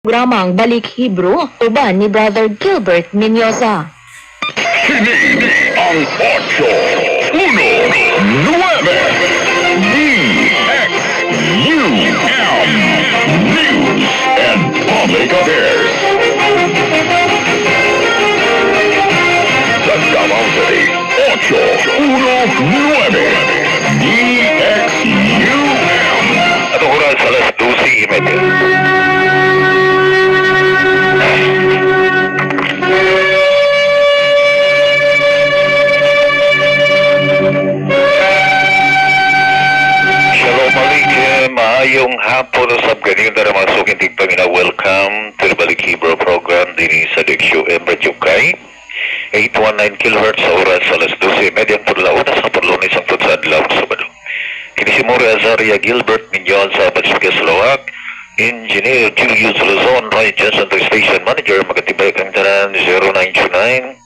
Programang Balik Hebrew, uban ni Brother Gilbert Menyoza. Kini ang 8, 1, 9, DXUM News and Public Affairs. Sa Davao City, 819 DXUM. At oras alas 12:30. Shalom Alaikum, maayong hapon sa ganing na mga sukintig pangina. Welcome to the Balik Hebrew program din sa DXUM Radyo-Kay 819 kHz sa oras alas 12. Medyang pudlauna sa Lunes ang sa adlaw Sabado. Kini si Mori Azaria Gilbert Minyon sa Pacific Slovak, Engineer Julius Luzon, Roy Johnson, Station Manager, magatibay kang tanan 0929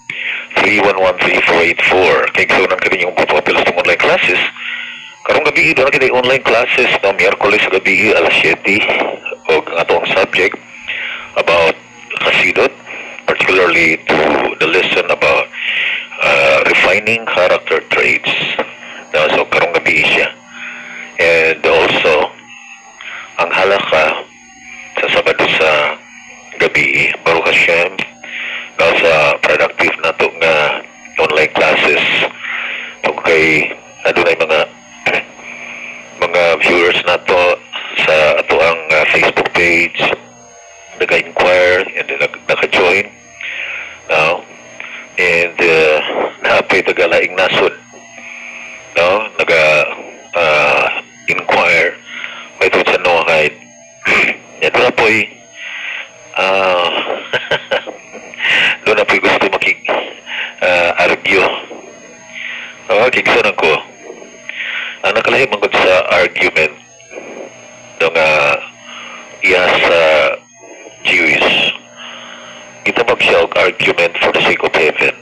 3113484. Kaya gusto ng kaninyong pupapilas ng online classes. Karong gabi doon kita online classes no Miyerkules gabi alas 7 o ang atong subject about kasidot, particularly to the lesson about refining character traits. No, so karong gabi siya. And also ang halaka sa Sabado sa gabi Baruch Hashem no, sa productive na to nga online classes kay adunay mga viewers nato sa ato ang Facebook page naka-inquire and naka-join now and napay tagalaing nasod no inquire may tungkol sa Noahide yan doon na po'y doon na po'y gusto argue kiksanan ko ang nakalahim mangod sa argument no nga iya sa Jews itabag siya og argument for the sake of heaven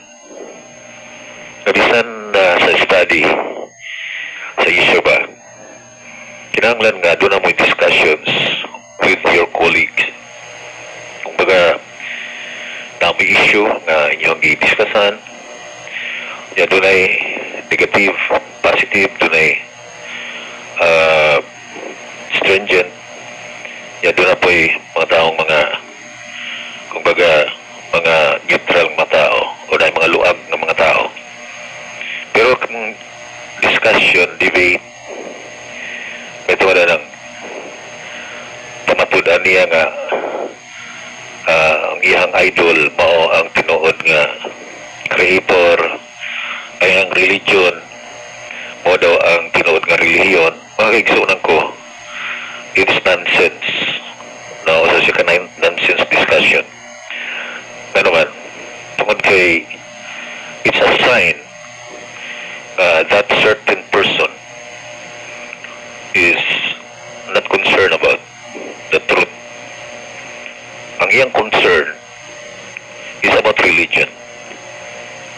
kabisan sa study sa Yeshua kinahanglan nga doon na mo'y discussions with your colleagues kung baga may issue nga inyong i-discussan yan doon ay negative, positive doon ay stringent yan doon na po'y mga taong kumbaga mga neutral mga tao o na mga luag ng mga tao pero kung discussion, debate ito wala ng pamatudan niya nga ang iyang idol mao ang tinuod nga creator ay ang religion mo daw ang tinuod nga relihiyon makikigsunan ko it's nonsense no so siya ka nonsense discussion ano man tungkol kay it's a sign that certain person is not concerned about the truth ang iyang concern is about religion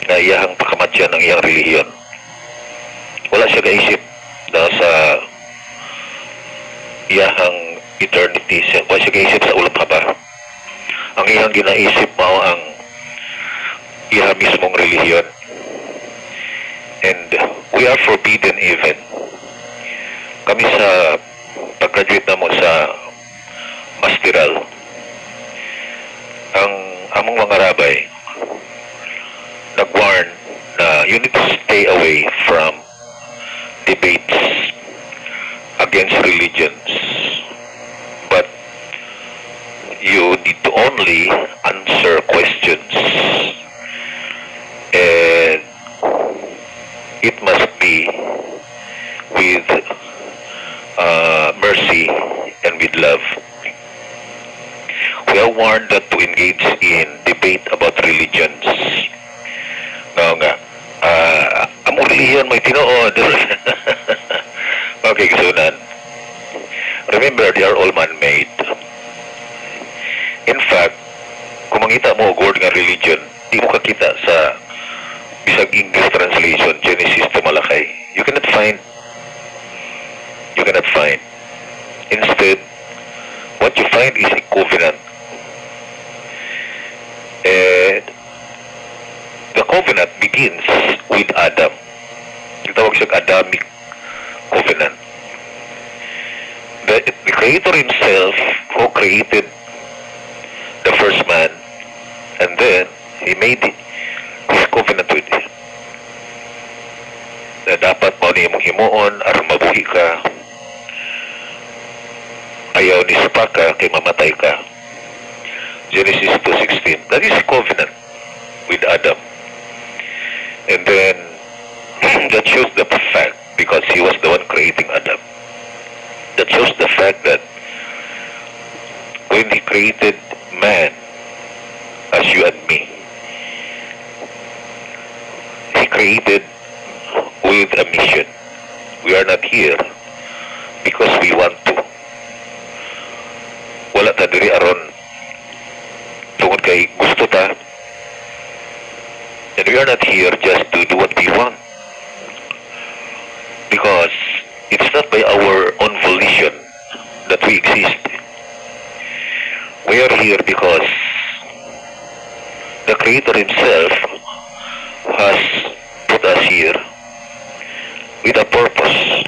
na iyahang pakamatyan ng iyang relihiyon wala siya kaisip na sa iyahang eternity wala siya kaisip sa ulang haba ang iyang ginaisip mao ang iyang mismong relihiyon and we are forbidden even kami sa pag-graduate na mo sa masteral ang among mga rabay nag-warn na you need to stay away from debates against religions but you need to only answer questions and it must be with mercy and with love. We are warned that to engage in debate about religions nga among relihiyon may tinuod okay kasunan remember they are all man-made in fact kung mangita mo og nga religion di mo kakita sa bisag English translation Genesis to Malakay you cannot find instead what you find is a covenant Tawag siya Adamic covenant. The Creator himself who created the first man, and then he made his covenant with him. Na dapat mo ni mong himuon aron mabuhi ka. Ayaw ni supa ka kay mamatay ka. Genesis 2:16. That is covenant with Adam. And then that shows the fact, because he was the one creating Adam. That shows the fact that when he created man as you and me, he created with a mission. We are not here because we want to. Wala ta diri aron tungod kay gusto ta. And we are not here just to do what we want. Because it's not by our own volition that we exist. We are here because the Creator himself has put us here with a purpose.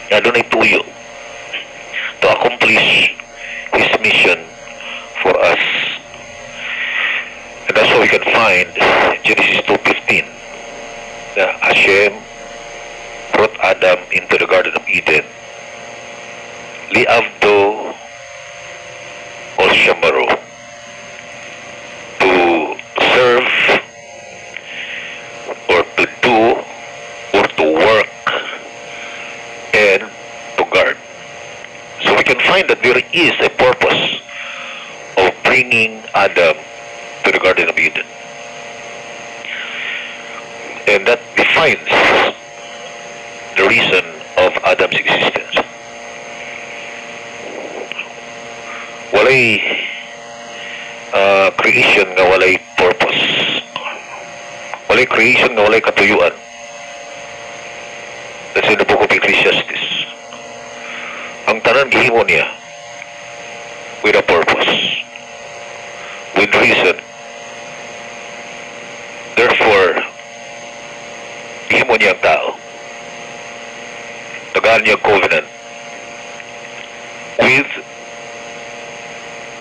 Adunay tuyo to accomplish his mission for us. And that's what we can find Genesis 2:15. Hashem brought Adam into the Garden of Eden. Liavdo or Shamaro, to serve or to do or to work and to guard. So we can find that there is a purpose of bringing Adam to the Garden of Eden. And that defines the reason of Adam's existence. Walay creation nga walay purpose. Walay creation nga walay katuyuan. That's in the book of Ecclesiastes. Ang tanan gihimo niya with a purpose, with reason. Therefore, gihimo niya ang tao. Tagaan niya covenant with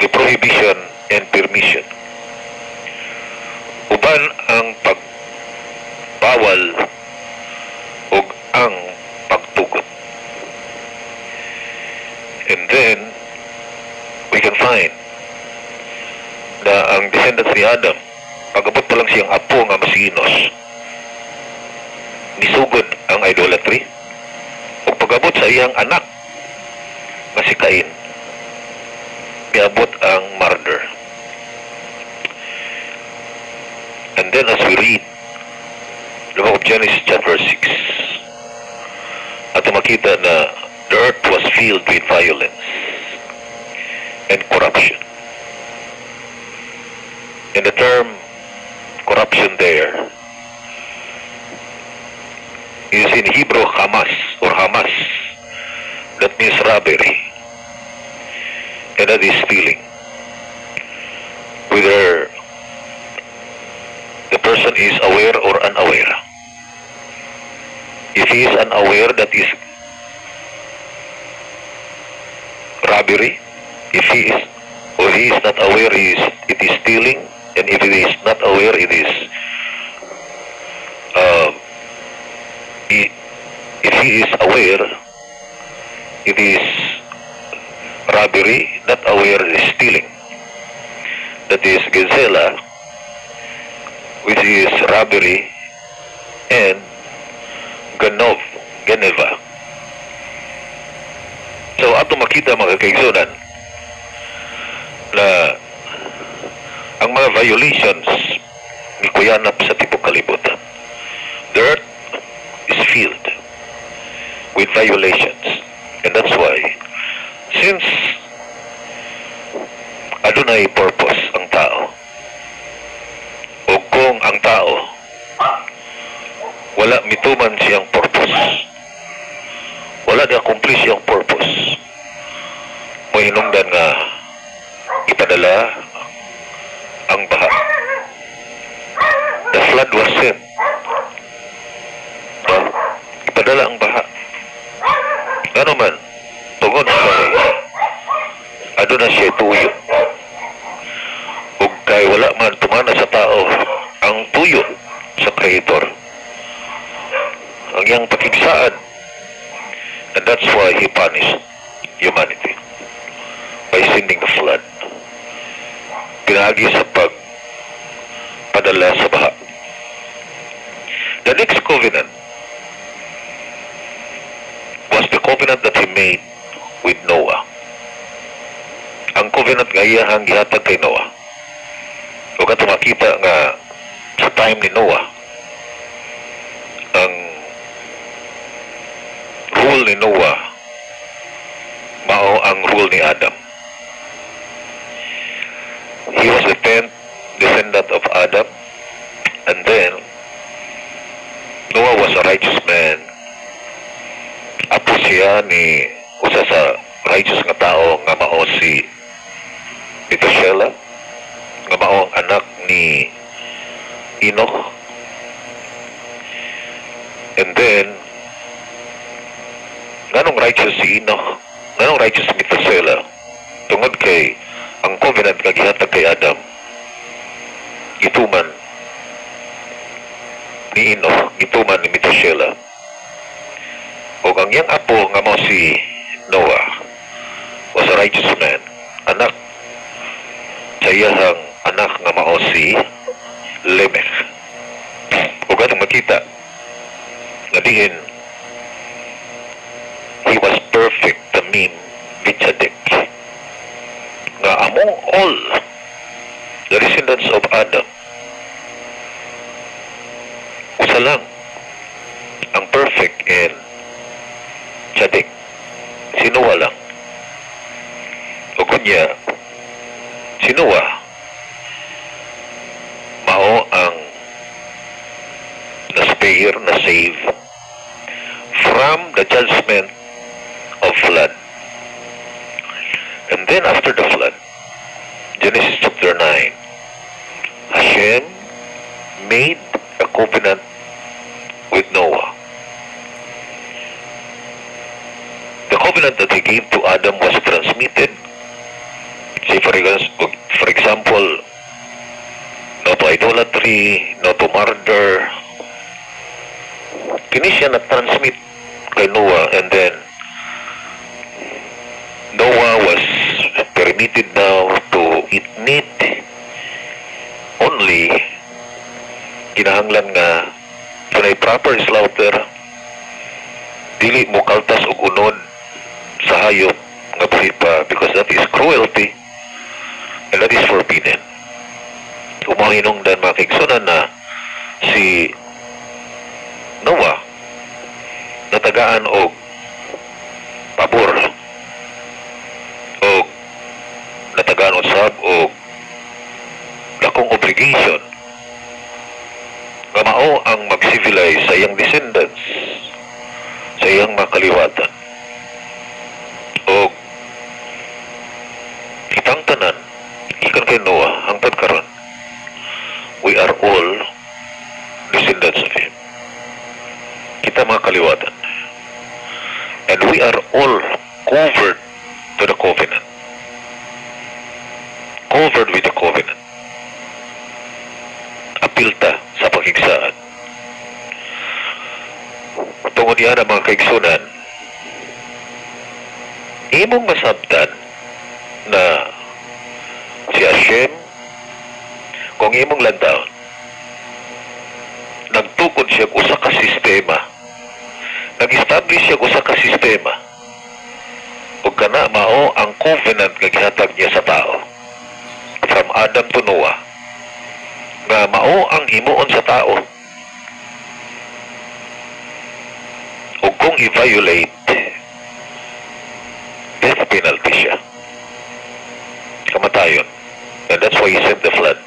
the prohibition and permission. Uban ang pagbawal o ang pagtugot. And then, we can find na ang descendants ni Adam, pag-abot pa lang siyang apo nga masinos, nisugod ang idolatry, o pag-abot sa iyang anak nga si Cain, niabot ang murder. And then as we read the book of Genesis chapter 6, at makita na the earth was filled with violence and corruption. And the term corruption there is in Hebrew Hamas or Hamas. That means robbery. And that is stealing. Whether the person is aware or unaware. If he is unaware, that is robbery. If he is or he is not aware, it is stealing. And if he is not aware, it is if he is aware, it is robbery. Not aware, is stealing. That is Gezela, which is robbery, and Geneva. So ato makita mga kaigsunan na ang mga violations ni kuyanap sa tipong kalibutan. The earth is filled with violations. And that's why, since adunay purpose ang tao, o kung ang tao wala mituman siyang purpose, wala na-accomplish siyang purpose, mo hinungdan nga ipadala ang baha. The flood was sent. madala ang baha. Ano man, tungod kay ano na siya tuyo. Ug kay wala man tumana sa tao ang tuyo sa Creator. Ang iyang pakigsaan. And that's why He punished humanity by sending the flood. Pinagi sa pagpadala sa baha. The next covenant was the covenant that He made with Noah. Ang covenant nga iyahang gihatag kay Noah. O kato makita nga sa time ni Noah, ang rule ni Noah mao ang rule ni Adam. He was the 10th descendant of Adam, and then Noah was a righteous man. Apo siya ni usa sa righteous nga tao nga mao si Methuselah, nga mao ang anak ni Enoch. And then nganong righteous si Enoch, nganong righteous si Methuselah, tungod kay ang covenant nga gihatag kay Adam gituman ni Enoch, gituman ni Methuselah. O ang iyang apo nga mo si Noah was a righteous man, anak sa iyahang anak nga mao si Lamech. O katong makita nga diin he was perfect, the mean Mitzadek, nga among all the descendants of Adam, usa lang ang perfect and Tzadik, si Noah lang. O kunya, si Noah mao ang na-spare, na-save from the judgment of flood. And then after the flood, Genesis chapter 9, Hashem made a covenant with Noah. The covenant that He gave to Adam was transmitted. Say for example, no to idolatry, no to murder. Kini siya na-transmit kay Noah, and then Noah was permitted now to eat meat only kinahanglan nga dunay proper slaughter, dili mo kaltas og unod sa hayop nga buhi pa, because that is cruelty and that is forbidden. Umahinungdan mga kaigsunan na si Noah natagaan og pabor og natagaan usab og dakong obligation nga mao ang mag-civilize sa iyang descendants, sa iyang mga kaliwatan. O kitang tanan ikan kay Noah hangtod karon, we are all descendants of him. Kita mga kaliwatan, and we are all covered to the covenant, covered with the covenant. Apilta sa pakigsaan. Tungod yan ang mga kaigsunan, imong masabtan na si Hashem, kung imong lantaon, nagtukod siya usa ka sistema, nag-establish siya usa ka sistema, ug kana mao ang covenant nga gihatag niya sa tao from Adam to Noah, nga mao ang himuon sa tao. Ug kung i-violate, death penalty siya, kamatayon. And that's why He sent the flood.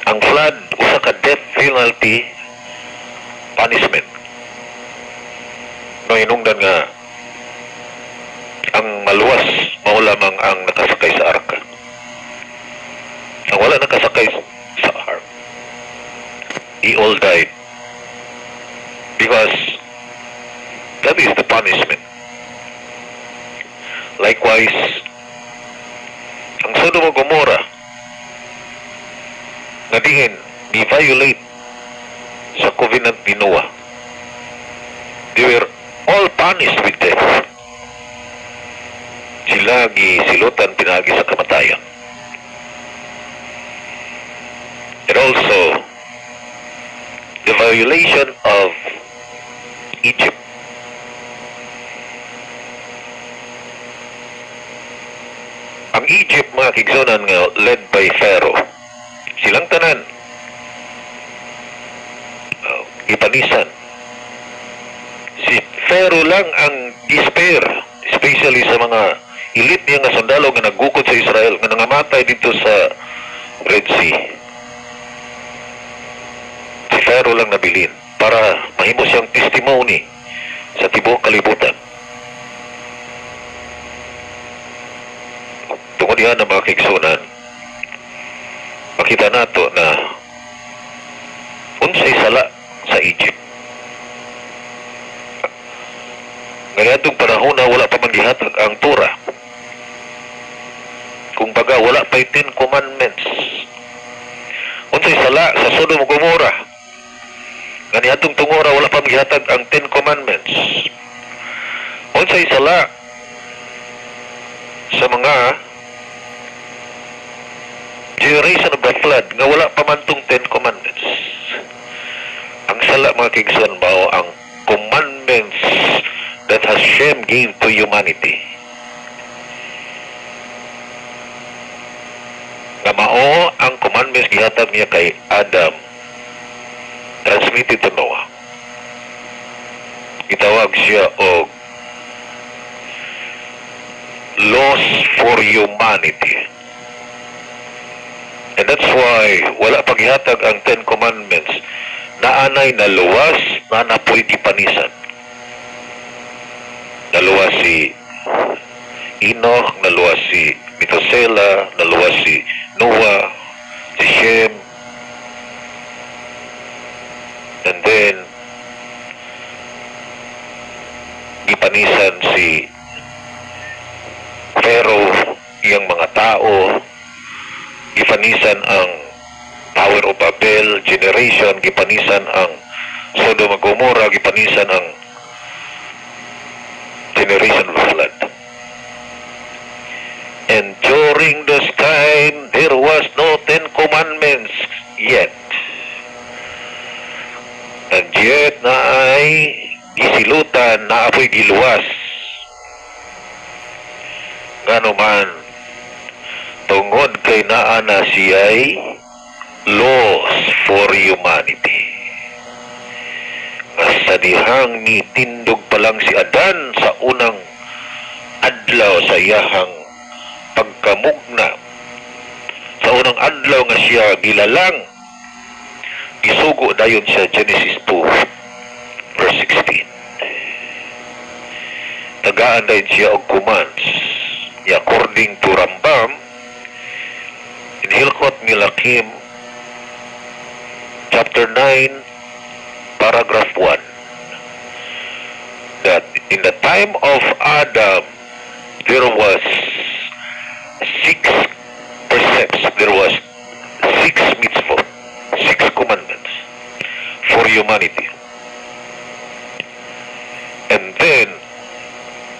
Ang flood usa ka death penalty punishment. No, hinungdan nga ang maluwas mao lamang ang nakasakay sa arka. Ang wala nakasakay sa ark, he all died because Because that is the punishment. Likewise, ang Sodom ug Gomorrah nga diin ni-violate sa covenant ni Noah. They were all punished with death. Sila gisilutan pinagi sa kamatayan. And also, the violation of Egypt. Ang Egypt, mga kigsunan nga, led by Pharaoh. Silang tanan. Ipanisan. Si Pharaoh lang ang despair, especially sa mga elite niya nga sundalo nga naggukod sa Israel, nga nangamatay dito sa Red Sea. Si Pharaoh lang nabilin para mahimo siyang testimony sa tibuok kalibutan. Tungod yan ang mga kigsunan, makita nato na unsay sala sa Egypt. Ngayadong panahon na wala pa mangihatag ang Torah. Kung baga wala pa'y 10 Commandments. Unsay sala sa Sodom ug Gomorrah. Ngayadong tungora wala pa mangihatag ang 10 Commandments. Unsay sala sa mga generation of the flood nga wala pa man tong 10 Commandments. Ang sala mga kigson mao ang commandments that Hashem gave to humanity. Nga mao ang commandments gihatag niya kay Adam, transmitted to Noah. Gitawag siya og laws for humanity. And that's why wala paghihatag ang 10 Commandments na anay naluwas na napoy gipanisan. Naluwas si Enoch, naluwas si Methuselah, naluwas si Noah, si Shem, and then gipanisan si Pharaoh, iyang mga tao, gipanisan ang Tower of Babel generation, gipanisan ang Sodom ug Gomorrah, gipanisan ang generation of flood. And during this time, there was no 10 Commandments yet. And yet na ay gisilutan, na apoy giluwas. Ngano man, tungod kay naa na siya'y laws for humanity. Nga sa dihang nitindog pa lang si Adan sa unang adlaw sa iyahang pagkamugna. Sa unang adlaw nga siya gilalang, isugo dayon siya Genesis 2 verse 16. Tagaan dayon siya og commands. According to Rambam, in Hilchot Milakim, chapter 9, paragraph 1, that in the time of Adam, there was 6 precepts, there was 6 mitzvot, 6 commandments for humanity. And then,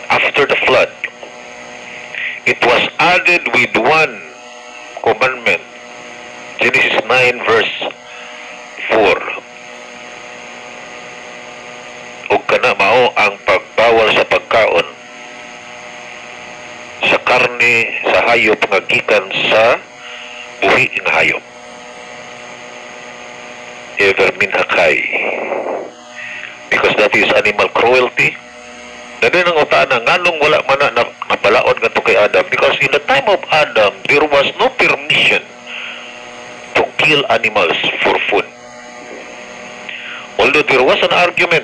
after the flood, it was added with 1 commandment, Genesis 9 verse 4. Ug kana mao ang pagbawal sa pagkaon sa karne sa hayop nga gikan sa buhi nga hayop. Ever minhakay. Because that is animal cruelty. Dali nang utana, nganong wala man na nabalaod nga to kay Adam? Because in the time of Adam, there was no permission to kill animals for food. Although there was an argument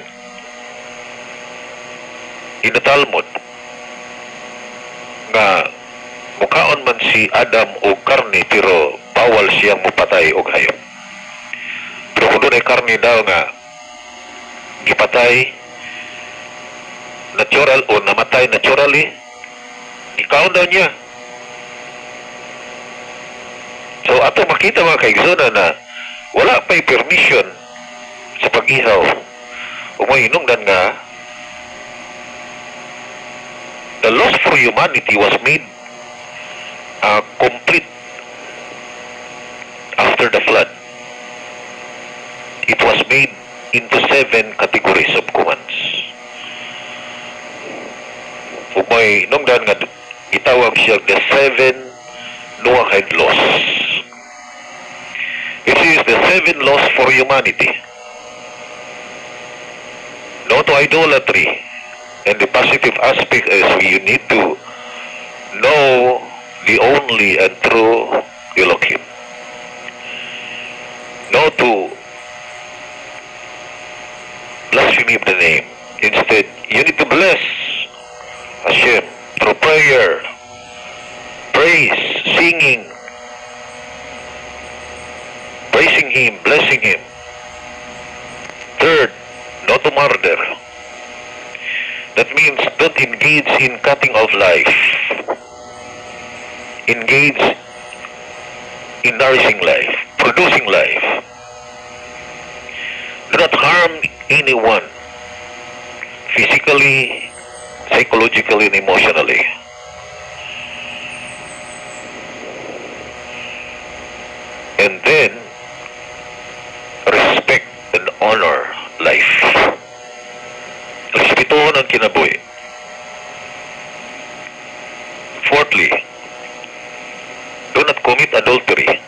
in the Talmud nga mukaon man si Adam o karne pero bawal siyang mupatay og hayop. Pero kung doon ay karne daw nga gipatay natural o namatay naturally, i-count down niya. So ato makita mga kaigsoona na wala pa'y permission sa pag-ihaw. Umahinungdan nga the loss for humanity was made complete after the flood. It was made into 7 categories of commands. Umahinungdan nga itawag siya the 7 Noahide laws. It is the 7 laws for humanity. No to idolatry. And the positive aspect is you need to know the only and true Elohim. No to blaspheme the name. Instead, you need to bless Hashem through prayer, praise, singing, praising Him, blessing Him. Third, not to murder. That means don't engage in cutting off life. Engage in nourishing life, producing life. Do not harm anyone, physically, psychologically, and emotionally. And then, respect and honor life. Respetuhon ang kinabuhi. Fourthly, do not commit adultery.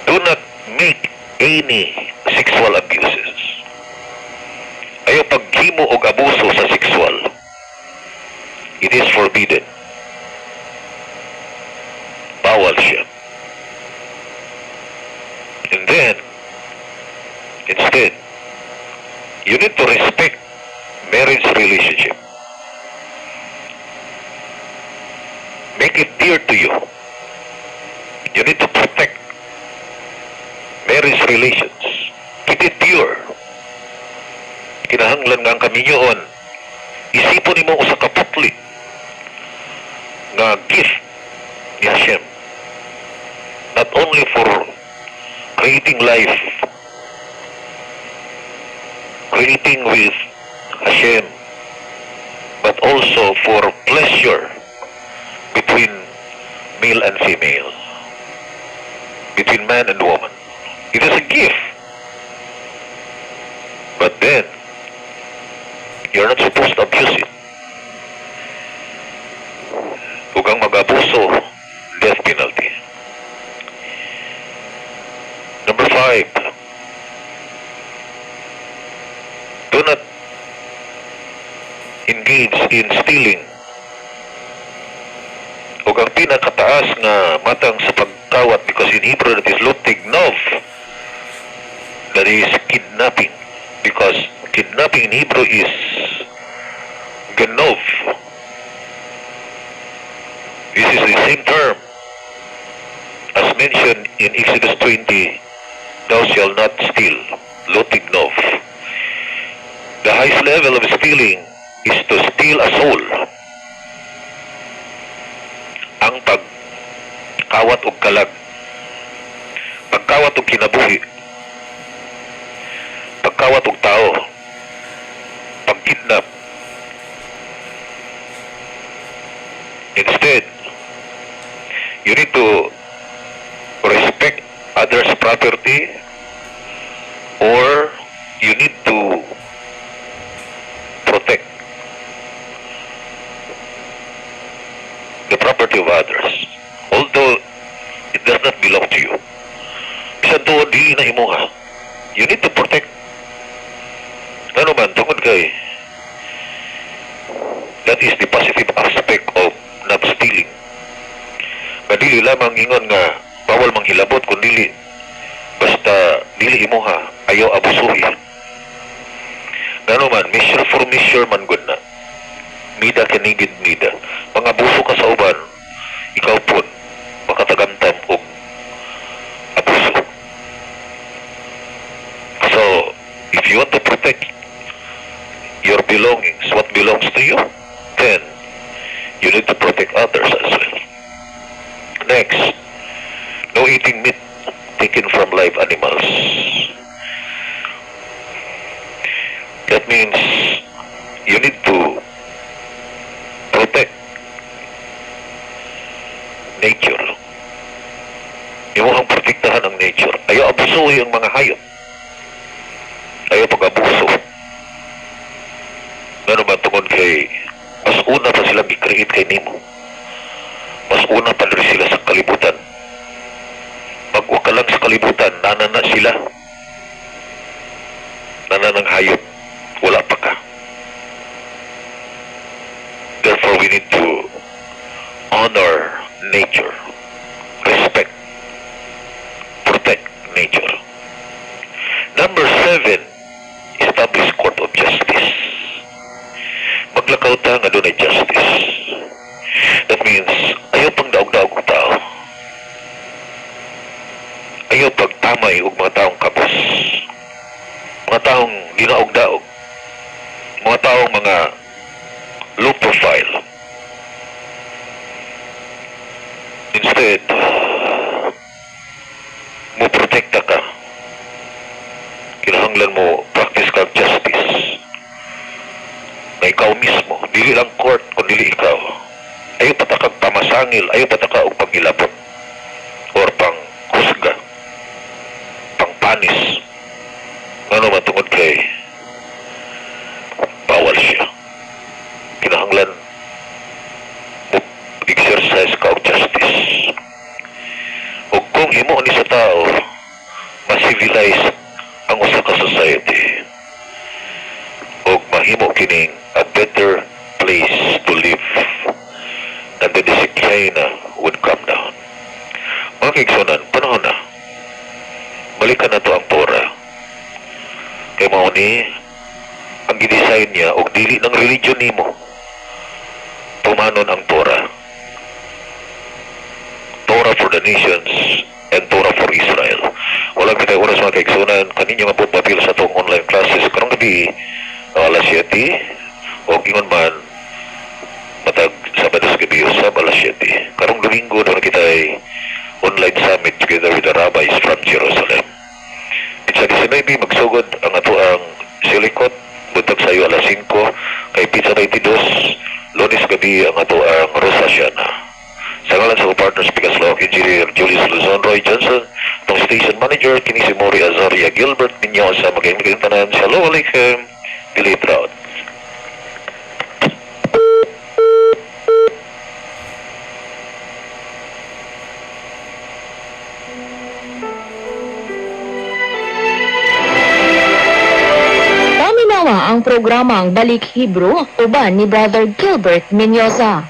Do not make any sexual abuses. Ayaw paghimo o abuso sa sexual. It is forbidden. Bawal siya. And then, instead, you need to respect marriage relationship. Make it dear to you. You need to protect marriage relations. Keep it pure. Kinahanglan nga ang kaminyoon. Isipon nimo usa ka putli nga gift ni Hashem. Not only for creating life, creating with Hashem, but also for pleasure between male and female, between man and woman. It is a gift. But then, you're not supposed to abuse it. Huwag kang mag-abuso, death penalty. Number 5, do not engage in stealing. Huwag ang pinakataas nga matang sa pagkawat, because in Hebrew that is lutig-nov. That is kidnapping. Because kidnapping in Hebrew is genov. This is the same term as mentioned in Exodus 20, thou shalt not steal, lutig-nov. The highest level of stealing is to steal a soul. Ang pagkawat og kalag, pagkawat og kinabuhi, pagkawat og tao, pagkidnap. Instead, you need to respect others' property, or you need to protect the property of others, although it does not belong to you. Bisan tuod di na imuha, you need to protect. Ano man, tungod kay, that is the positive aspect of not stealing. Kadili lamang ingon nga bawal manghilabot, kung dili basta dili imuha, ayaw abusuhi. Ngano man, measure for measure man gud na. Mida kinigid mida. Pangabuso ka sa uban, ikaw po makatagamtam og abuso. So, if others as well. Next, no eating meat taken from live animals. That means you need to protect nature. Yung ang protektahan ang nature. Ayaw abusuhin ang mga hayop. Ayaw pag-abuso. Ano man tungod kay mas una pa sila i-create kay Nemo. Mas una pa rin sila sa kalibutan. Pag ka lang sa kalibutan, nanana sila. Nananang hayop. Wala pa ka. Therefore, we need to honor nature. Respect. Protect nature. Number 7, establish court of justice. Maglakaw ta nga doon ay justice. That means, ayaw pang daog-daog ng tao. Ayaw pagtamay og mga taong kabus. Mga taong dinaog-daog. Mga taong mga low profile. Instead, mo protekta ka. Kinahanglan mo practice ka justice. Na ikaw mismo, dili lang court, kung dili ikaw. Ayaw patakag pamasangil, ayaw patakag og pagilabot. Or pang husga. Pang panis. Ano man tungod kay bawal siya. Kinahanglan mo exercise ka og justice. O kung himo ni sa tao, ma-civilize ang usa ka society. O mahimo kining a better place to live. And the discipline would come down. Mga kaigsunan, panahon na. Balikan na to ang Torah. Kaya mo ni, ang gidesign niya, o dili ng religion nimo, tumanon ang Torah. Torah for the nations and Torah for Israel. Walang kitay oras mga kaigsunan, kaninyo nga po papil sa itong online classes. Karong gabi, alas 7, o ingon man, matag Sabado sa gabi, usab alas 7. Karong Domingo, doon kitay online summit together with the rabbis from Jerusalem. Sa 19, magsugod ang ato ang silikot, buntag sayo alas 5, kay Pizza 22, Lunes gabi ang ato ang Rosh Hashanah. Sa ngalan sa partners, Pikas Law Engineer Julius Luzon, Roy Johnson, itong station manager, kini si Mori Azaria Gilbert, ninyo sa magiging tanan. Shalom Alaikum, Billy Proud. Paminawa ang programang Balik Hebrew uban ni Brother Gilbert Menyosa.